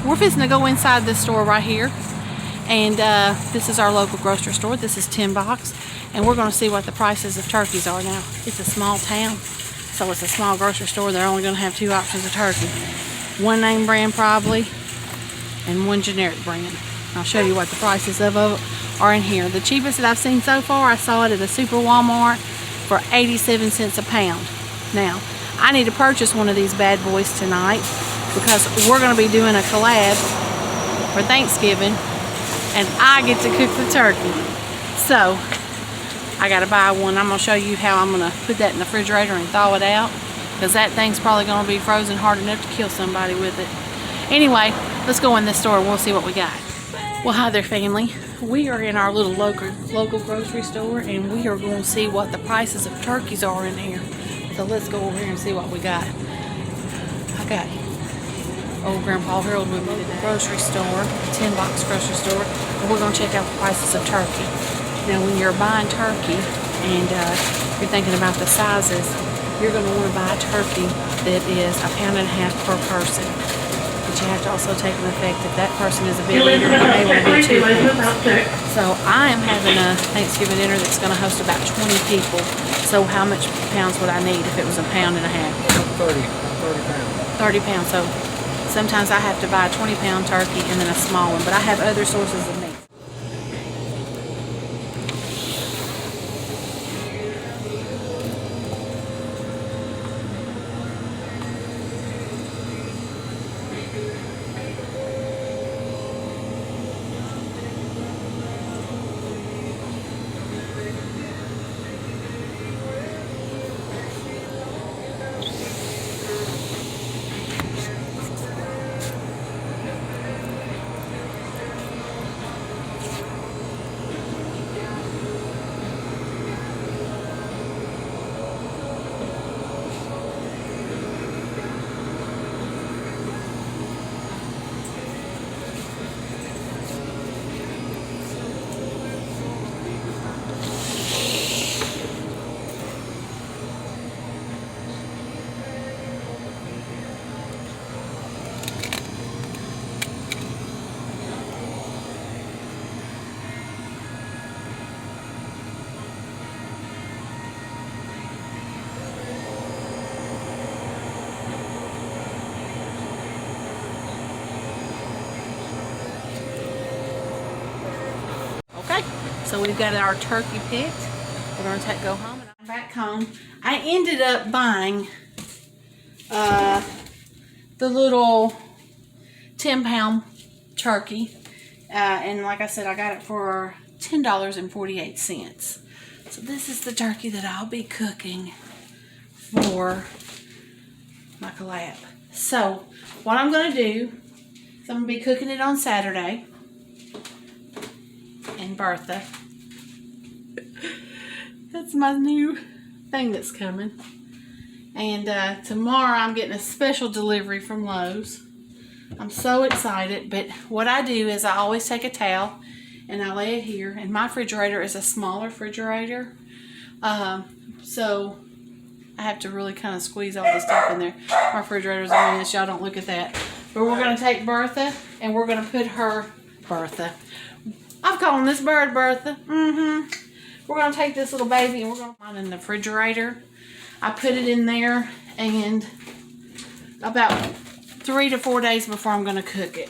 we're fixing to go inside this store right here. And this is our local grocery store. This is 10 Box. And we're going to see what the prices of turkeys are now. It's a small town, so it's a small grocery store. They're only going to have 2 options of turkey. One name brand probably, and one generic brand. I'll show you what the prices of are in here. The cheapest that I've seen so far, I saw it at a Super Walmart for 87 cents a pound. Now, I need to purchase one of these bad boys tonight because we're going to be doing a collab for Thanksgiving, and I get to cook the turkey. So, I got to buy one. I'm going to show you how I'm going to put that in the refrigerator and thaw it out, because that thing's probably going to be frozen hard enough to kill somebody with it. Anyway, let's go in this store and we'll see what we got. Well, hi there, family. We are in our little local grocery store, and we are going to see what the prices of turkeys are in here. So let's go over here and see what we got. I got old Grandpa Harold with me to the grocery store, 10 Box grocery store, and we're going to check out the prices of turkey. Now, when you're buying turkey and you're thinking about the sizes, you're going to want to buy a turkey that is 1.5 pounds per person. But you have to also take into effect that that person is a big eater and able to do 2 pounds. So I am having a Thanksgiving dinner that's going to host about 20 people. So how much pounds would I need if it was 1.5 pounds? 30 pounds. 30 pounds. So sometimes I have to buy a 20-pound turkey and then a small one. But I have other sources of meat. So we've got our turkey picked. We're going to go home. And I'm back home. I ended up buying the little 10-pound turkey. And like I said, I got it for $10.48. So this is the turkey that I'll be cooking for my collab. So what I'm going to do is I'm going to be cooking it on Saturday. And Bertha. That's my new thing that's coming. And tomorrow I'm getting a special delivery from Lowe's. I'm so excited. But what I do is I always take a towel and I lay it here. And my refrigerator is a smaller refrigerator. So I have to really kind of squeeze all the stuff in there. My refrigerator's on this. Y'all don't look at that. But we're going to take Bertha and we're going to put her... Bertha. I'm calling this bird Bertha. We're going to take this little baby and we're going to put it in the refrigerator. I put it in there and about 3 to 4 days before I'm going to cook it.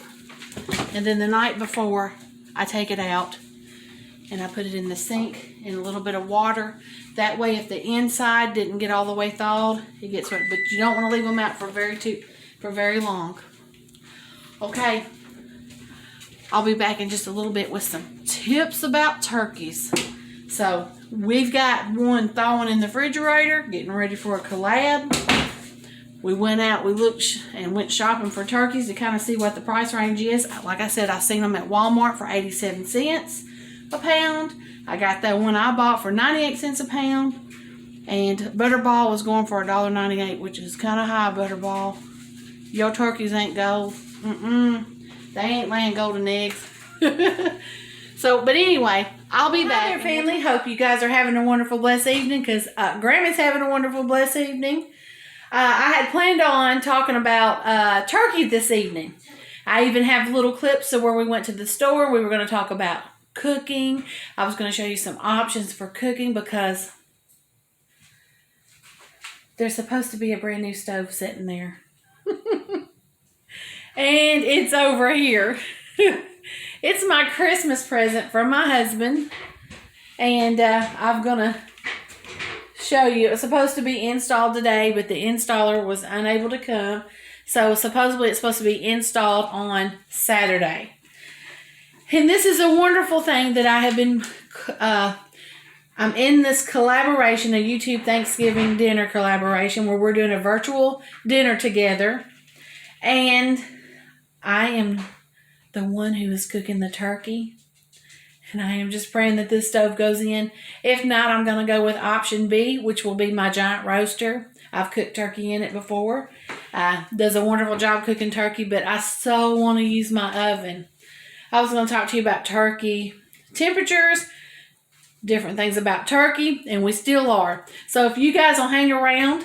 And then the night before, I take it out and I put it in the sink in a little bit of water. That way, if the inside didn't get all the way thawed, it gets wet. But you don't want to leave them out for very long. Okay. I'll be back in just a little bit with some tips about turkeys. So, we've got one thawing in the refrigerator, getting ready for a collab. We went out, we looked and went shopping for turkeys to kind of see what the price range is. Like I said, I seen them at Walmart for 87 cents a pound. I got that one I bought for 98 cents a pound. And Butterball was going for $1.98, which is kind of high, Butterball. Your turkeys ain't gold. They ain't laying golden eggs. So, but anyway, I'll be back. Hi there, family. Hope you guys are having a wonderful, blessed evening, because Grammie's having a wonderful, blessed evening. I had planned on talking about turkey this evening. I even have little clips of where we went to the store. We were going to talk about cooking. I was going to show you some options for cooking because there's supposed to be a brand new stove sitting there. And it's over here. It's my Christmas present from my husband. And I'm going to show you. It was supposed to be installed today, but the installer was unable to come. So supposedly it's supposed to be installed on Saturday. And this is a wonderful thing that I have been... I'm in this collaboration, a YouTube Thanksgiving dinner collaboration, where we're doing a virtual dinner together. And I am the one who is cooking the turkey. And I am just praying that this stove goes in. If not, I'm going to go with option B, which will be my giant roaster. I've cooked turkey in it before. Does a wonderful job cooking turkey, but I so want to use my oven. I was going to talk to you about turkey temperatures, different things about turkey, and we still are. So if you guys will hang around,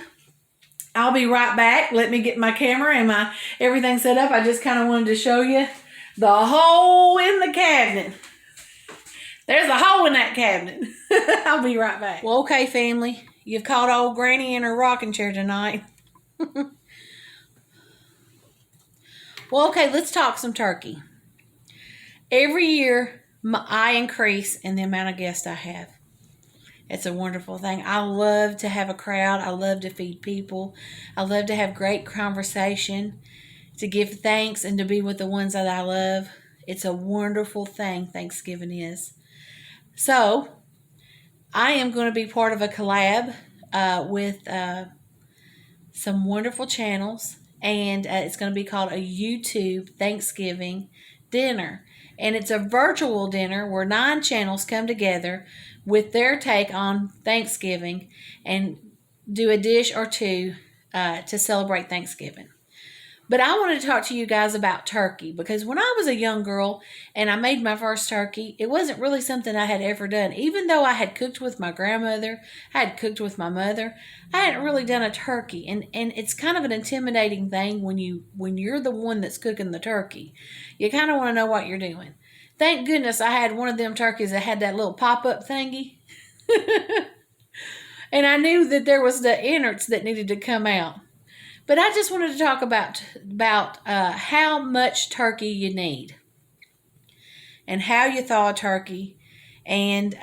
I'll be right back. Let me get my camera and my everything set up. I just kind of wanted to show you the hole in the cabinet. There's a hole in that cabinet. I'll be right back. Well, okay, family. You've caught old Granny in her rocking chair tonight. Well, okay, let's talk some turkey. Every year, I increase in the amount of guests I have. It's a wonderful thing. I love to have a crowd. I love to feed people. I love to have great conversation, to give thanks, and to be with the ones that I love. It's a wonderful thing, Thanksgiving is. So, I am going to be part of a collab with some wonderful channels, and it's going to be called a YouTube Thanksgiving dinner. And it's a virtual dinner where 9 channels come together with their take on Thanksgiving and do a dish or two to celebrate Thanksgiving. But I wanted to talk to you guys about turkey, because when I was a young girl and I made my first turkey, it wasn't really something I had ever done. Even though I had cooked with my grandmother, I had cooked with my mother, I hadn't really done a turkey. And it's kind of an intimidating thing when you're the one that's cooking the turkey. You kind of want to know what you're doing. Thank goodness I had one of them turkeys that had that little pop-up thingy. And I knew that there was the innards that needed to come out. But I just wanted to talk about how much turkey you need and how you thaw a turkey, and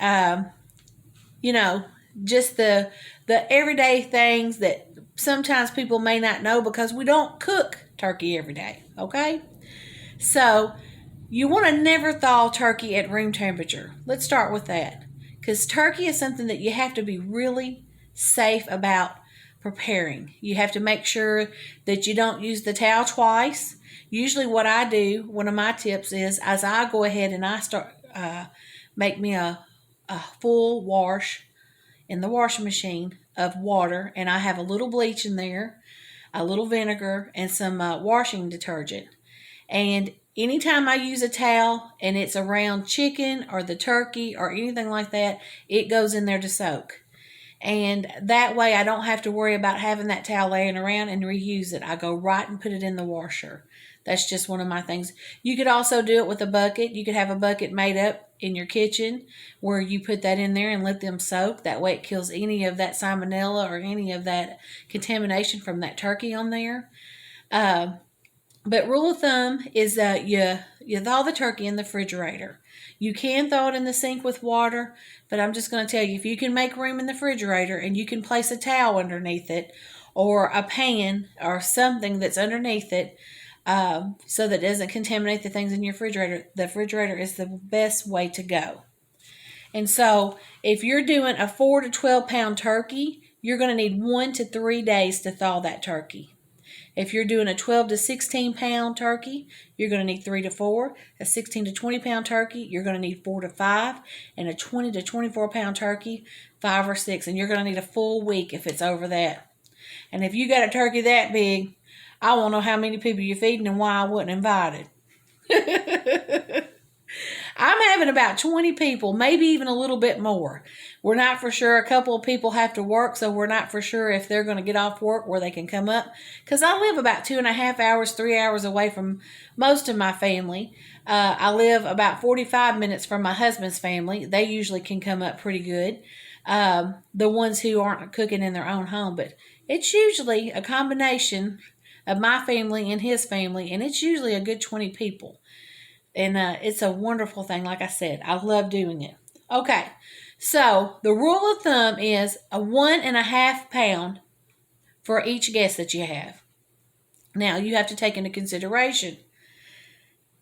just the everyday things that sometimes people may not know because we don't cook turkey every day. Okay, so you want to never thaw turkey at room temperature. Let's start with that, because turkey is something that you have to be really safe about preparing. You have to make sure that you don't use the towel twice. Usually what I do, one of my tips is, as I go ahead and I start make me a full wash in the washing machine of water, and I have a little bleach in there, a little vinegar, and some washing detergent. And anytime I use a towel and it's around chicken or the turkey or anything like that, it goes in there to soak. And that way I don't have to worry about having that towel laying around and reuse it. I go right and put it in the washer. That's just one of my things. You could also do it with a bucket. You could have a bucket made up in your kitchen where you put that in there and let them soak. That way it kills any of that salmonella or any of that contamination from that turkey on there. But rule of thumb is that you thaw the turkey in the refrigerator. You can thaw it in the sink with water, but I'm just going to tell you, if you can make room in the refrigerator and you can place a towel underneath it or a pan or something that's underneath it so that it doesn't contaminate the things in your refrigerator, the refrigerator is the best way to go. And so if you're doing a 4 to 12 pound turkey, you're going to need 1 to 3 days to thaw that turkey. If you're doing a 12 to 16 pound turkey, you're going to need 3 to 4. A 16 to 20 pound turkey, you're going to need 4 to 5. And a 20 to 24 pound turkey, 5 or 6. And you're going to need a full week if it's over that. And if you got a turkey that big, I won't know how many people you're feeding and why I wasn't invited. I'm having about 20 people, maybe even a little bit more. We're not for sure. A couple of people have to work, so we're not for sure if they're going to get off work where they can come up. Because I live about 2.5 hours, 3 hours away from most of my family. I live about 45 minutes from my husband's family. They usually can come up pretty good. The ones who aren't cooking in their own home. But it's usually a combination of my family and his family, and it's usually a good 20 people. And it's a wonderful thing. Like I said, I love doing it. Okay, so the rule of thumb is a 1.5 pound for each guest that you have. Now, you have to take into consideration,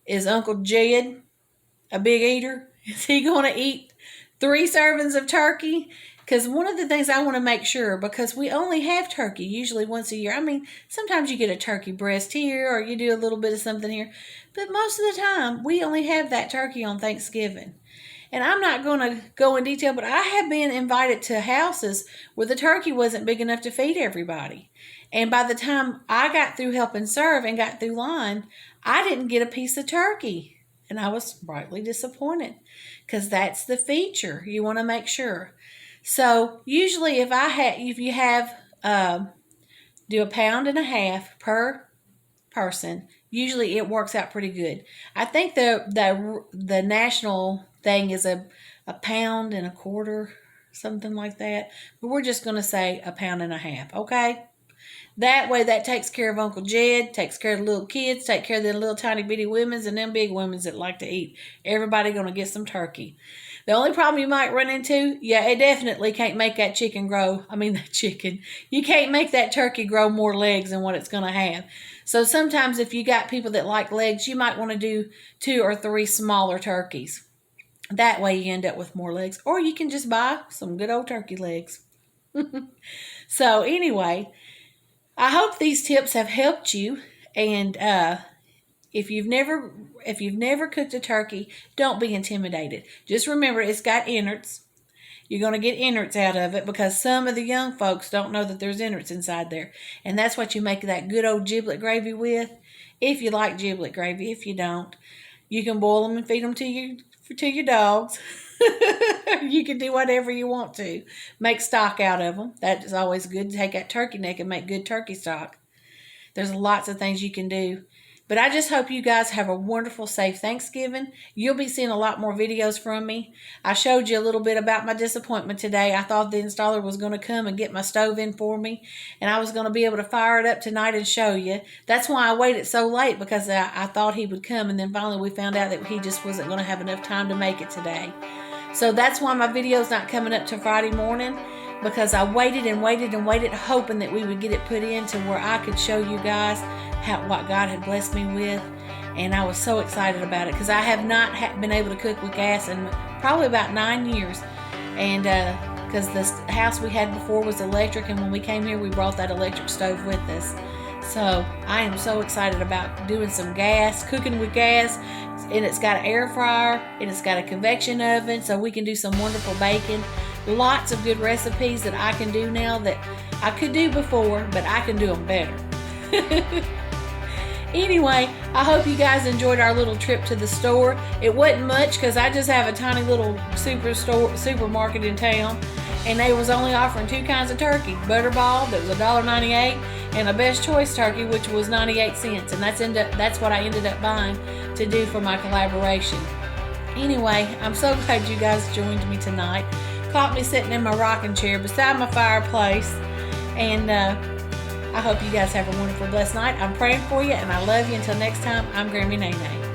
is Uncle Jed a big eater? Is he going to eat 3 servings of turkey? Because one of the things I want to make sure, because we only have turkey usually once a year. I mean, sometimes you get a turkey breast here or you do a little bit of something here. But most of the time, we only have that turkey on Thanksgiving. And I'm not going to go in detail, but I have been invited to houses where the turkey wasn't big enough to feed everybody. And by the time I got through helping serve and got through line, I didn't get a piece of turkey. And I was rightly disappointed because that's the feature. You want to make sure. So usually if you have do 1.5 pounds per person, usually it works out pretty good. I think the national thing is a 1.25 pounds, something like that. But we're just going to say 1.5 pounds, okay? That way that takes care of Uncle Jed, takes care of the little kids, take care of the little tiny bitty women's and them big women's that like to eat. Everybody going to get some turkey. The only problem you might run into, it definitely can't make that chicken grow. You can't make that turkey grow more legs than what it's going to have. So sometimes if you got people that like legs, you might want to do 2 or 3 smaller turkeys. That way you end up with more legs. Or you can just buy some good old turkey legs. So anyway, I hope these tips have helped you. And if you've never cooked a turkey, don't be intimidated. Just remember, it's got innards. You're going to get innards out of it because some of the young folks don't know that there's innards inside there. And that's what you make that good old giblet gravy with. If you like giblet gravy, if you don't, you can boil them and feed them to your dogs. You can do whatever you want to. Make stock out of them. That is always good. Take that turkey neck and make good turkey stock. There's lots of things you can do. But I just hope you guys have a wonderful, safe Thanksgiving. You'll be seeing a lot more videos from me. I showed you a little bit about my disappointment today. I thought the installer was going to come and get my stove in for me, and I was going to be able to fire it up tonight and show you. That's why I waited so late, because I thought he would come, and then finally we found out that he just wasn't going to have enough time to make it today. So that's why my video's not coming up till Friday morning, because I waited and waited and waited, hoping that we would get it put in to where I could show you guys what God had blessed me with. And I was so excited about it because I have not been able to cook with gas in probably about 9 years. And because the house we had before was electric, and when we came here we brought that electric stove with us. So I am so excited about doing some gas, cooking with gas. And it's got an air fryer, and it's got a convection oven, so we can do some wonderful bacon. Lots of good recipes that I can do now that I could do before, but I can do them better. Anyway, I hope you guys enjoyed our little trip to the store. It wasn't much because I just have a tiny little supermarket in town, and they was only offering 2 kinds of turkey. Butterball, that was $1.98, and a Best Choice turkey, which was 98 cents. And that's what I ended up buying to do for my collaboration. Anyway, I'm so glad you guys joined me tonight. Caught me sitting in my rocking chair beside my fireplace, and I hope you guys have a wonderful, blessed night. I'm praying for you, and I love you. Until next time, I'm Grammie Nae Nae.